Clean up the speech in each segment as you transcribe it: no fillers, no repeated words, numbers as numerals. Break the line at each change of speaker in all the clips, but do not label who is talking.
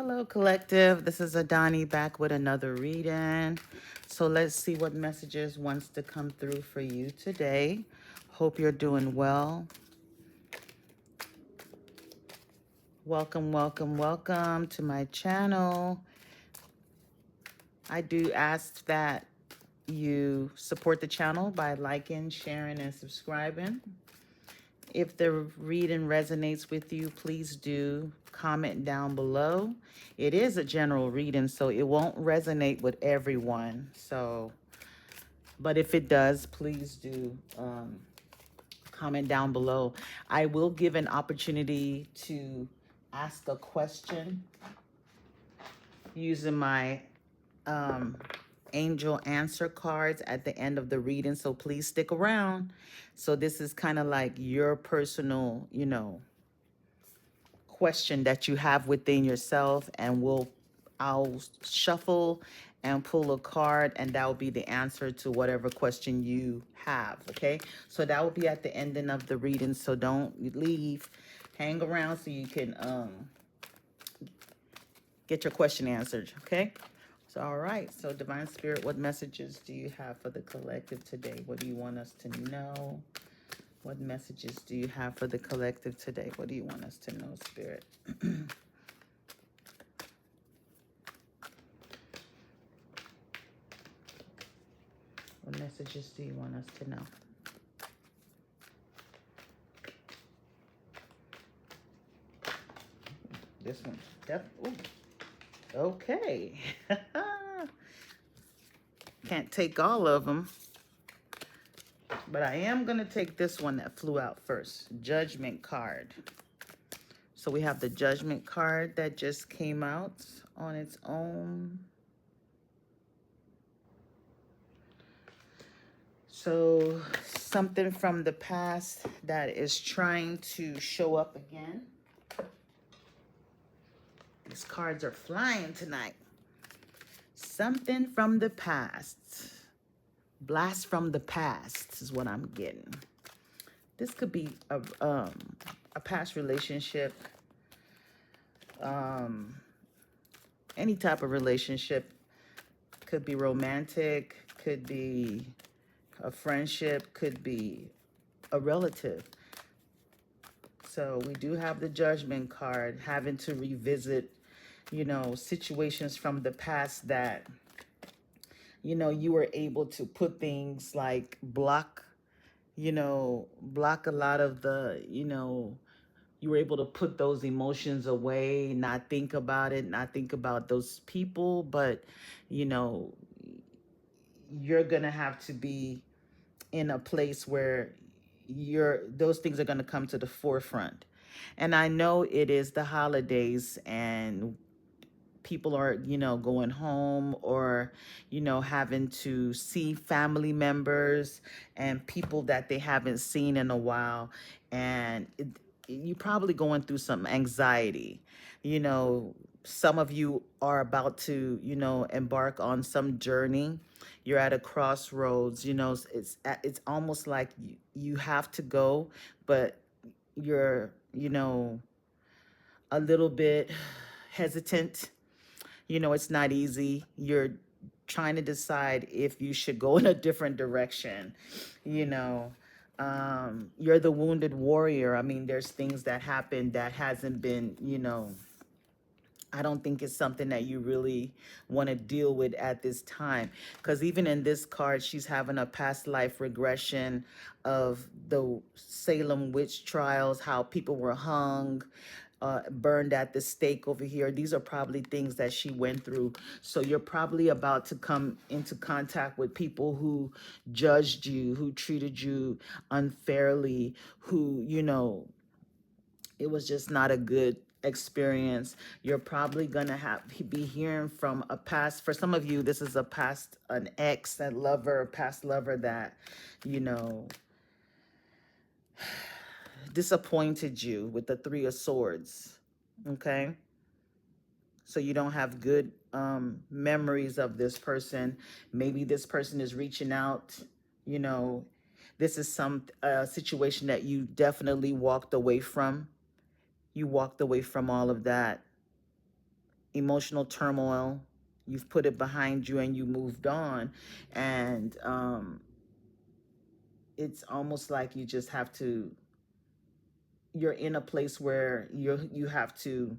Hello, collective. This is Adani back with another reading. So let's see what messages wants to come through for you today. Hope you're doing well. Welcome, welcome, welcome to my channel. I do ask that you support the channel by liking, sharing, and subscribing. If the reading resonates with you, please do comment down below. It is a general reading, so it won't resonate with everyone. But if it does, please do comment down below. I will give an opportunity to ask a question using my um, angel answer cards at the end of the reading. So please stick around. So this is kind of like your personal, question that you have within yourself, and I'll shuffle and pull a card, and that will be the answer to whatever question you have. Okay, so that will be at the ending of the reading, so don't leave. Hang around so you can get your question answered. Okay, so all right, so Divine Spirit, what messages do you have for the collective today? What do you want us to know? What messages do you have for the collective today? What do you want us to know, Spirit? What messages do you want us to know? This one. Ooh. Okay. Can't take all of them. But I am going to take this one that flew out first. Judgment card. So we have the Judgment card that just came out on its own. So something from the past that is trying to show up again. These cards are flying tonight. Something from the past. Blast from the past is what I'm getting. This could be a past relationship, any type of relationship. Could be romantic, could be a friendship, could be a relative. So we do have the Judgment card, having to revisit, situations from the past that, you were able to put things like block a lot of the, you were able to put those emotions away, not think about it, not think about those people. But, you know, you're going to have to be in a place where those things are going to come to the forefront. And I know it is the holidays, and people are, going home, or, having to see family members and people that they haven't seen in a while. And you're probably going through some anxiety. Some of you are about to, embark on some journey. You're at a crossroads. It's almost like you have to go, but you're, a little bit hesitant. It's not easy. You're trying to decide if you should go in a different direction. You know, you're the wounded warrior. I mean, there's things that happen that hasn't been, I don't think it's something that you really want to deal with at this time. Because even in this card, she's having a past life regression of the Salem witch trials, how people were hung, burned at the stake over here. These are probably things that she went through. So you're probably about to come into contact with people who judged you, who treated you unfairly, who, it was just not a good experience. You're probably gonna be hearing from a past. For some of you, this is an ex, a lover, a past lover that, you know, disappointed you with the Three of Swords. Okay, so you don't have good memories of this person. Maybe this person is reaching out. You know, this is some situation that you definitely walked away from. You walked away from all of that. emotional turmoil. You've put it behind you and you moved on. And it's almost like you just have to, you're in a place where you have to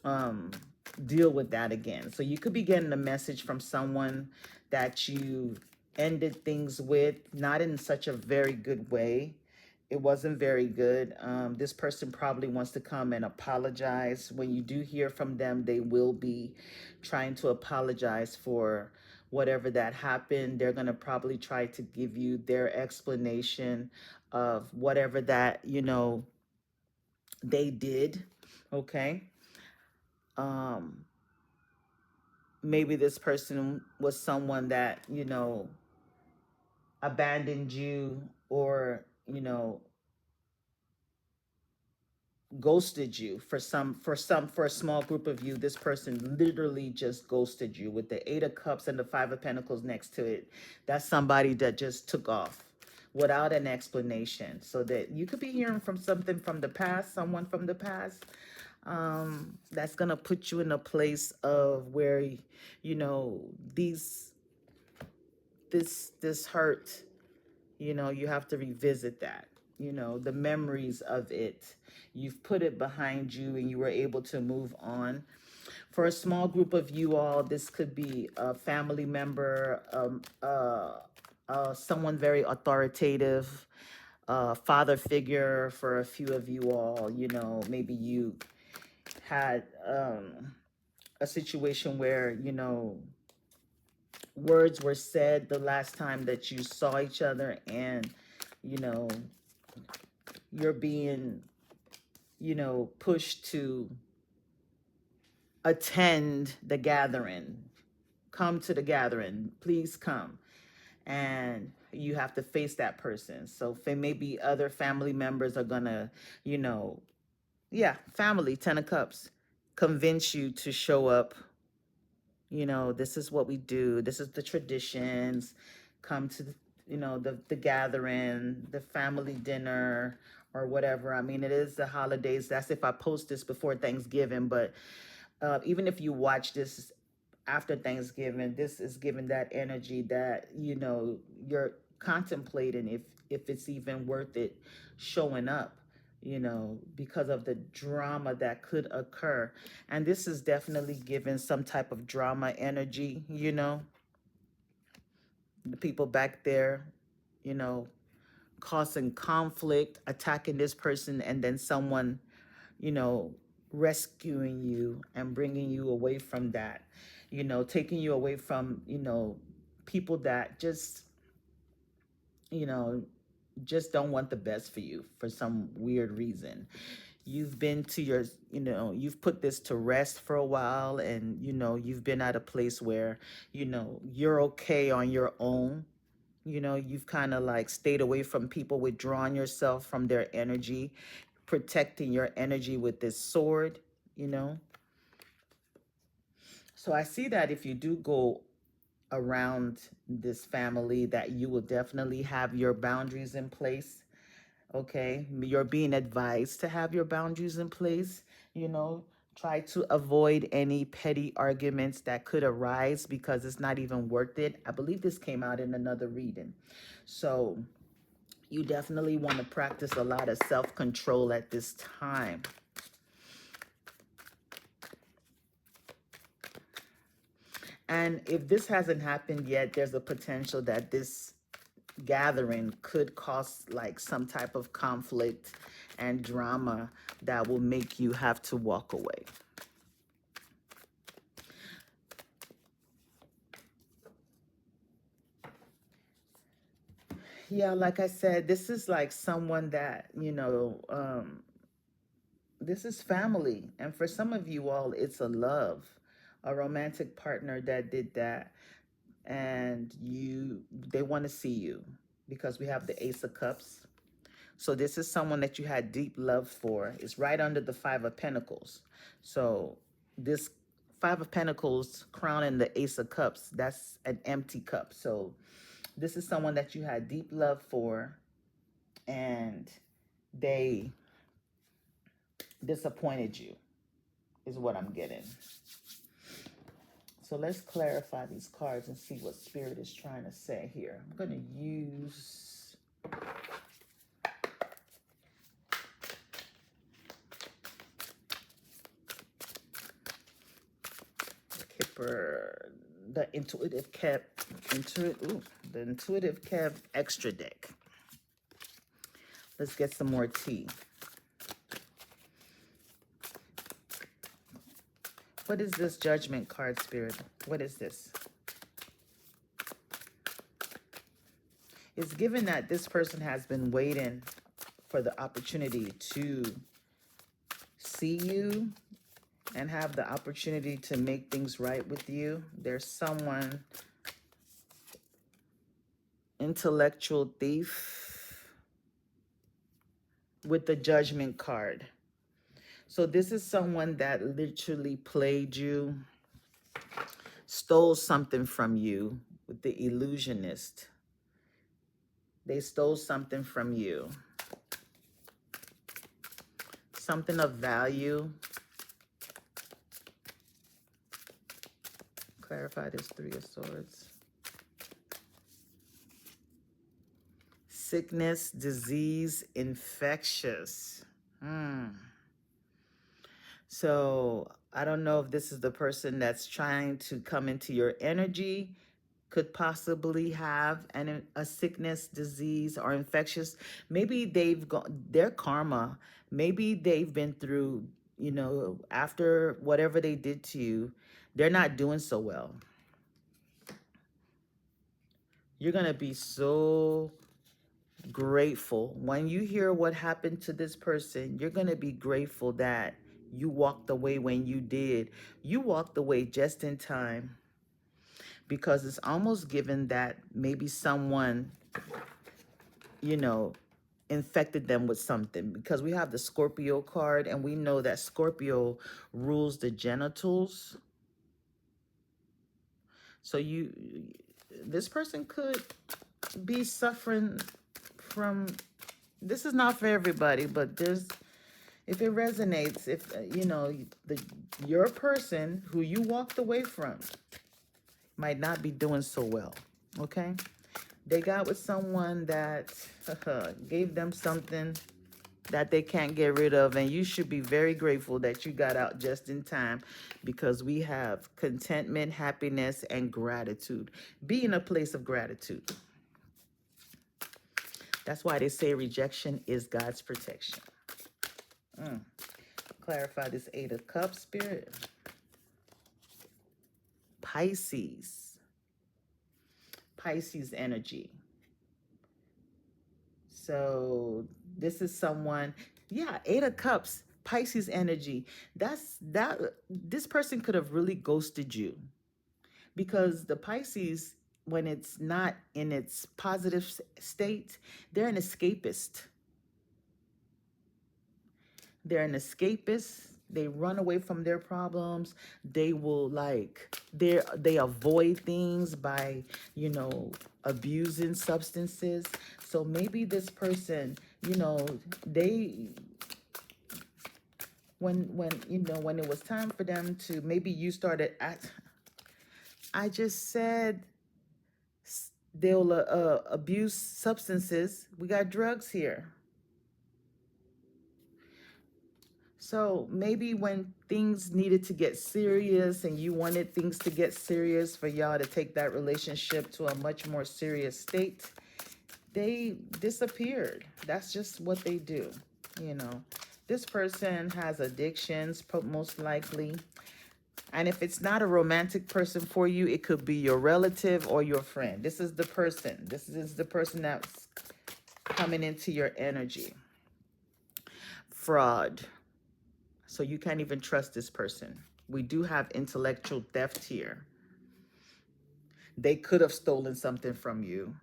um, deal with that again. So you could be getting a message from someone that you ended things with, not in such a very good way. It wasn't very good. This person probably wants to come and apologize. When you do hear from them, they will be trying to apologize for whatever that happened. They're going to probably try to give you their explanation of whatever that, they did. Okay. Um, Maybe this person was someone that, abandoned you, or, ghosted you. For a small group of you, this person literally just ghosted you with the 8 of Cups and the 5 of Pentacles next to it. That's somebody that just took off without an explanation. So that you could be hearing from something from the past, someone from the past, that's gonna put you in a place of where, these this hurt, you have to revisit that, the memories of it. You've put it behind you and you were able to move on. For a small group of you all, this could be a family member, someone very authoritative, father figure. For a few of you all, maybe you had a situation where, words were said the last time that you saw each other, and, you know, you're being, pushed to attend the gathering. Come to the gathering, please come. And you have to face that person. So maybe other family members are gonna, yeah, family, 10 of Cups, convince you to show up. This is what we do. This is the traditions. Come to the gathering, the family dinner, or whatever. I mean, it is the holidays. That's if I post this before Thanksgiving. But even if you watch this after Thanksgiving, this is giving that energy that, you're contemplating if it's even worth it showing up, because of the drama that could occur. And this is definitely giving some type of drama energy, the people back there, you know, causing conflict, attacking this person, and then someone, you know, rescuing you and bringing you away from that, taking you away from, people that you know, just don't want the best for you for some weird reason. You've been to your, you've put this to rest for a while, and, you've been at a place where, you're okay on your own. You've kind of like stayed away from people, withdrawing yourself from their energy, protecting your energy with this sword, you know. So I see that if you do go around this family, that you will definitely have your boundaries in place. Okay, you're being advised to have your boundaries in place. you know Try to avoid any petty arguments that could arise, because it's not even worth it. I believe this came out in another reading. So you definitely want to practice a lot of self-control at this time. And if this hasn't happened yet, there's a potential that this gathering could cause like some type of conflict and drama that will make you have to walk away. Yeah, like I said, this is like someone that, this is family. And for some of you all, it's a love, a romantic partner that did that. And they want to see you, because we have the Ace of Cups. So this is someone that you had deep love for. It's right under the 5 of Pentacles. So this 5 of Pentacles crowning the Ace of Cups, that's an empty cup. So this is someone that you had deep love for, and they disappointed you, is what I'm getting. So let's clarify these cards and see what Spirit is trying to say here. I'm going to use the Kipper, the Intuitive Kev, the Intuitive Kev extra deck. Let's get some more tea. What is this Judgment card, Spirit? What is this? It's given that this person has been waiting for the opportunity to see you and have the opportunity to make things right with you. There's someone, intellectual thief, with the Judgment card. So this is someone that literally played you, stole something from you with the illusionist. They stole something from you. Something of value. Clarify this Three of Swords. Sickness, disease, infectious. So I don't know if this is the person that's trying to come into your energy, could possibly have a sickness, disease, or infectious. Maybe they've got their karma. Maybe they've been through, you know, after whatever they did to you, they're not doing so well. You're going to be so grateful. When you hear what happened to this person, you're going to be grateful that you walked away when you did. You walked away just in time, because it's almost given that maybe someone, you know, infected them with something, because we have the Scorpio card and we know that Scorpio rules the genitals. So this person could be suffering from, this is not for everybody, but if it resonates, if you know, your person who you walked away from might not be doing so well, okay? They got with someone that gave them something that they can't get rid of, and you should be very grateful that you got out just in time, because we have contentment, happiness, and gratitude. Be in a place of gratitude. That's why they say rejection is God's protection. Clarify this Eight of Cups, Spirit. Pisces energy. So this is someone, yeah, Eight of Cups, Pisces energy. This person could have really ghosted you, because the Pisces, when it's not in its positive state, they're an escapist. They're an escapist. They run away from their problems. They will they avoid things by, you know, abusing substances. So maybe this person, you know, when you know, when it was time for them to, maybe you started I just said they'll abuse substances. We got drugs here. So maybe when things needed to get serious and you wanted things to get serious for y'all to take that relationship to a much more serious state, they disappeared. That's just what they do, you know. This person has addictions, most likely. And if it's not a romantic person for you, it could be your relative or your friend. This is the person. This is the person that's coming into your energy. Fraud. So you can't even trust this person. We do have intellectual theft here. They could have stolen something from you.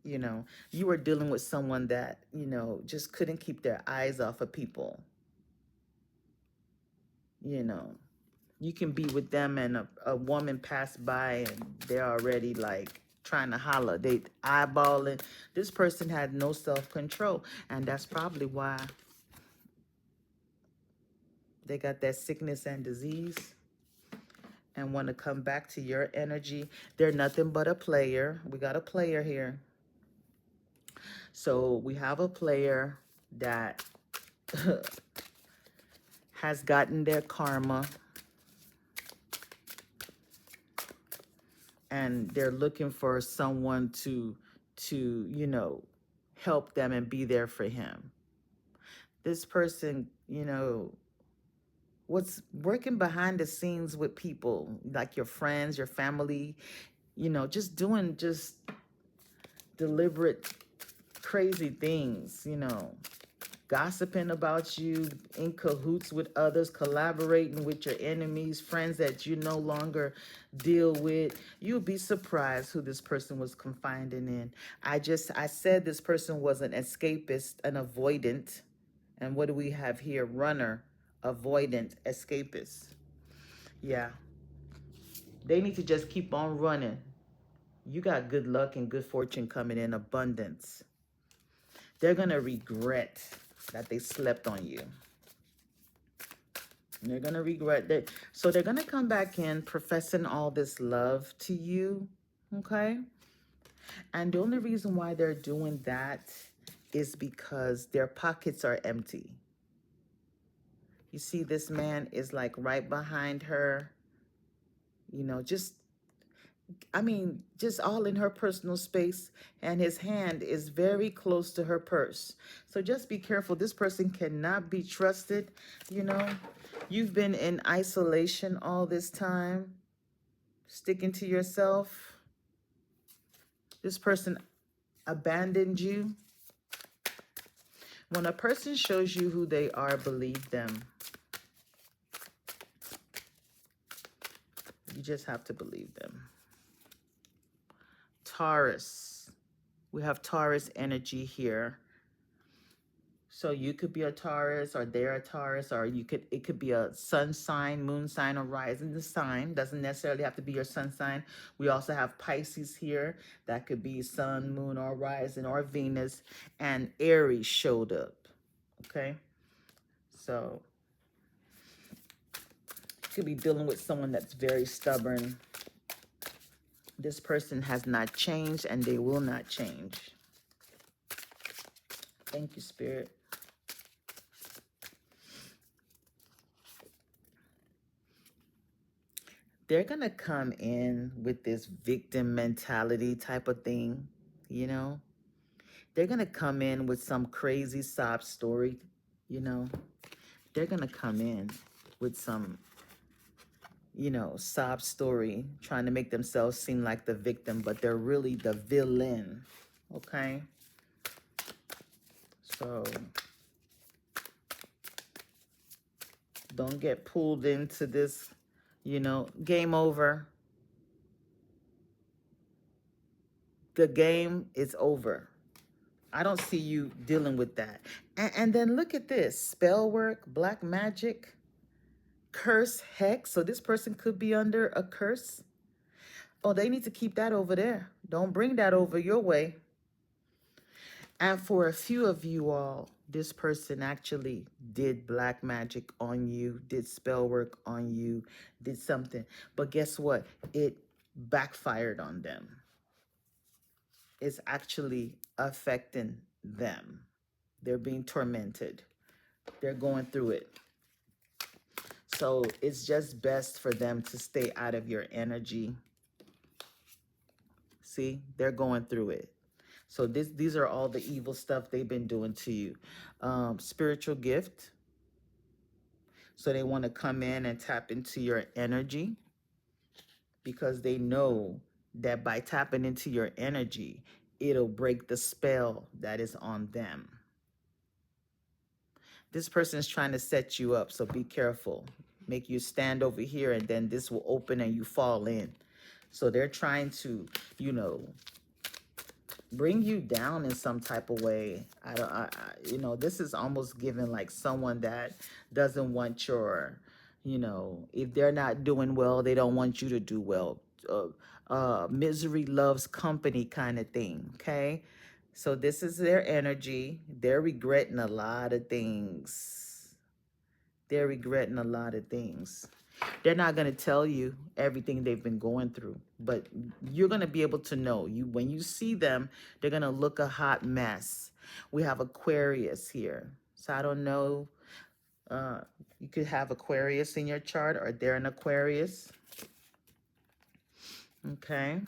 You know, you were dealing with someone that, you know, just couldn't keep their eyes off of people. You know, you can be with them and a woman passed by and they're already like trying to holler. They eyeballing. This person had no self-control. And that's probably why they got that sickness and disease. and want to come back to your energy. They're nothing but a player. We got a player here. So we have a player that has gotten their karma, and they're looking for someone to help them and be there for him. This person, what's working behind the scenes with people, like your friends, your family, just doing just deliberate crazy things, gossiping about you, in cahoots with others, collaborating with your enemies, friends that you no longer deal with. You'll be surprised who this person was confiding in. I said this person was an escapist, an avoidant. And what do we have here? Runner, avoidant, escapist. Yeah. They need to just keep on running. You got good luck and good fortune coming in abundance. They're going to regret that they slept on you. They're going to regret that. So they're going to come back in professing all this love to you. Okay? And the only reason why they're doing that is because their pockets are empty. You see, this man is like right behind her, just all in her personal space, and his hand is very close to her purse. So just be careful. This person cannot be trusted. You've been in isolation all this time, sticking to yourself. This person abandoned you. When a person shows you who they are, believe them. You just have to believe them. Taurus. We have Taurus energy here. So you could be a Taurus, or they're a Taurus, or it could be a sun sign, moon sign, or rising sign. Doesn't necessarily have to be your sun sign. We also have Pisces here. That could be sun, moon, or rising, or Venus. And Aries showed up. Okay? So you could be dealing with someone that's very stubborn. This person has not changed, and they will not change. Thank you, Spirit. They're going to come in with this victim mentality type of thing, They're going to come in with some crazy sob story, They're going to come in with some, sob story, trying to make themselves seem like the victim, but they're really the villain, okay? So don't get pulled into this, game over. The game is over. I don't see you dealing with that. And then look at this. Spell work, black magic, curse, hex. So this person could be under a curse. Oh, they need to keep that over there. Don't bring that over your way. And for a few of you all, this person actually did black magic on you, did spell work on you, did something. But guess what? It backfired on them. It's actually affecting them. They're being tormented. They're going through it. So it's just best for them to stay out of your energy. See, they're going through it. So these are all the evil stuff they've been doing to you. Spiritual gift. So they want to come in and tap into your energy, because they know that by tapping into your energy, it'll break the spell that is on them. This person is trying to set you up, so be careful. Make you stand over here, and then this will open and you fall in. So they're trying to, bring you down in some type of way. This is almost given like someone that doesn't want your, if they're not doing well, they don't want you to do well. Misery loves company kind of thing, okay? So this is their energy. They're regretting a lot of things. They're regretting a lot of things. They're not going to tell you everything they've been going through, but you're going to be able to know. When you see them, they're going to look a hot mess. We have Aquarius here. So I don't know. Uh, you could have Aquarius in your chart, or they're an Aquarius. Okay.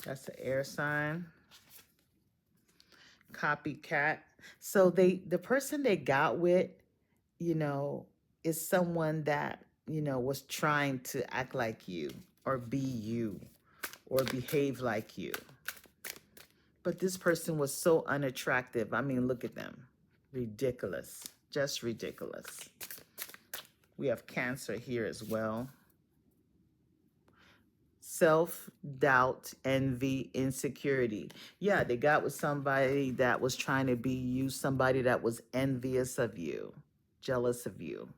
That's an air sign. Copycat. So the person they got with, you know, is someone that, you know, was trying to act like you or be you or behave like you. But this person was so unattractive. I mean, look at them. Ridiculous. Just ridiculous. We have Cancer here as well. Self-doubt, envy, insecurity. Yeah, they got with somebody that was trying to be you, somebody that was envious of you, jealous of you.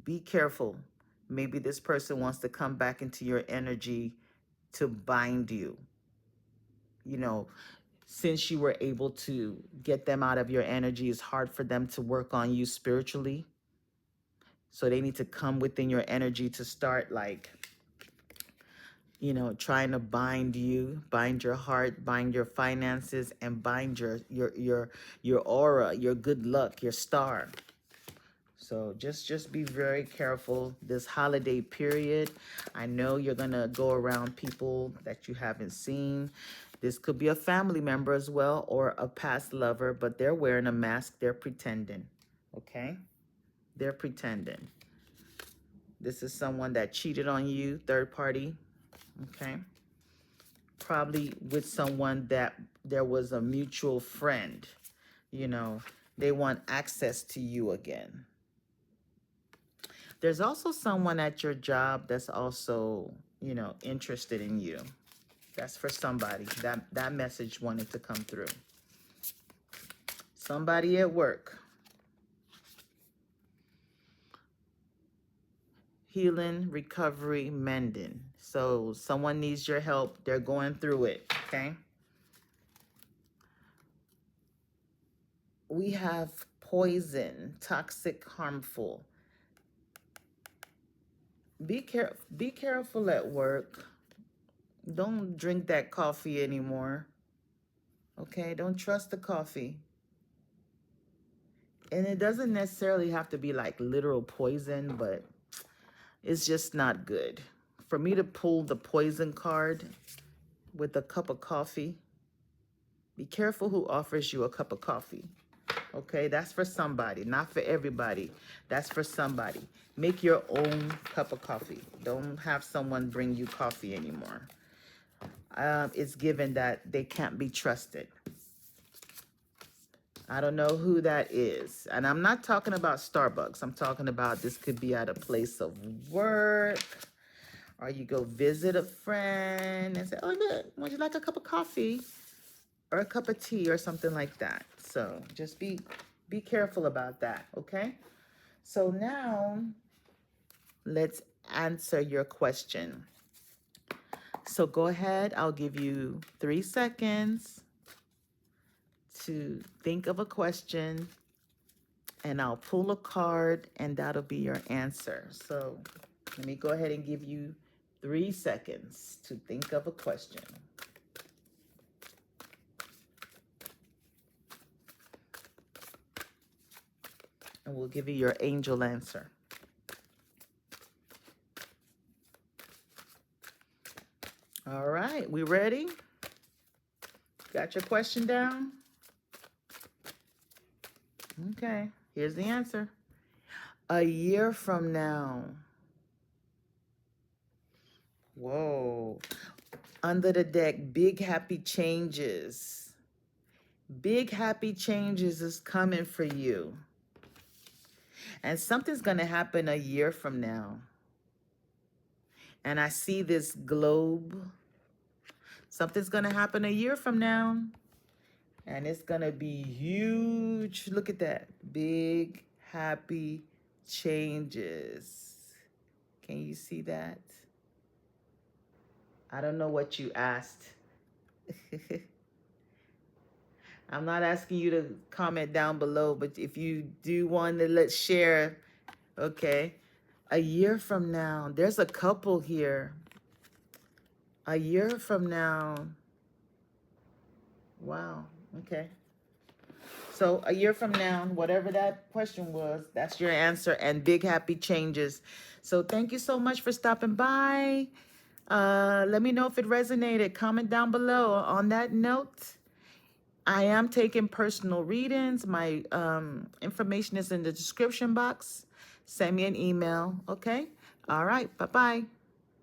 Be careful. Maybe this person wants to come back into your energy to bind you. You know, since you were able to get them out of your energy, it's hard for them to work on you spiritually. So they need to come within your energy to start, like, you know, trying to bind you, bind your heart, bind your finances, and bind your aura, your good luck, your star. So just be very careful this holiday period. I know you're gonna go around people that you haven't seen. This could be a family member as well, or a past lover, but they're wearing a mask. They're pretending, okay? They're pretending. This is someone that cheated on you, third party, okay? Probably with someone that there was a mutual friend. You know, they want access to you again. There's also someone at your job that's also, you know, interested in you. That's for somebody. That message wanted to come through. Somebody at work. Healing, recovery, mending. So someone needs your help. They're going through it, okay? We have poison, toxic, harmful. Be careful at work. Don't drink that coffee anymore. Okay? Don't trust the coffee. And it doesn't necessarily have to be like literal poison, but it's just not good. For me to pull the poison card with a cup of coffee, be careful who offers you a cup of coffee. Okay? That's for somebody, not for everybody. That's for somebody. Make your own cup of coffee. Don't have someone bring you coffee anymore. It's given that they can't be trusted. I don't know who that is. And I'm not talking about Starbucks. I'm talking about this could be at a place of work, or you go visit a friend and say, oh, look, would you like a cup of coffee or a cup of tea or something like that? So just be careful about that, okay? So now let's answer your question. So go ahead. I'll give you 3 seconds to think of a question, and I'll pull a card, and that'll be your answer. So let me go ahead and give you 3 seconds to think of a question. And we'll give you your angel answer. All right, we ready? Got your question down? Okay, here's the answer. A year from now. Whoa. Under the deck, big happy changes. Big happy changes is coming for you. And something's going to happen a year from now. And I see this globe. Something's going to happen a year from now. And it's going to be huge. Look at that. Big happy changes. Can you see that? I don't know what you asked. I'm not asking you to comment down below, but if you do want to, let's share. Okay. A year from now, there's a couple here. A year from now. Wow. Okay. So a year from now, whatever that question was, that's your answer, and big happy changes. So thank you so much for stopping by. Let me know if it resonated. Comment down below. On that note, I am taking personal readings. My information is in the description box. Send me an email. Okay. All right. Bye-bye.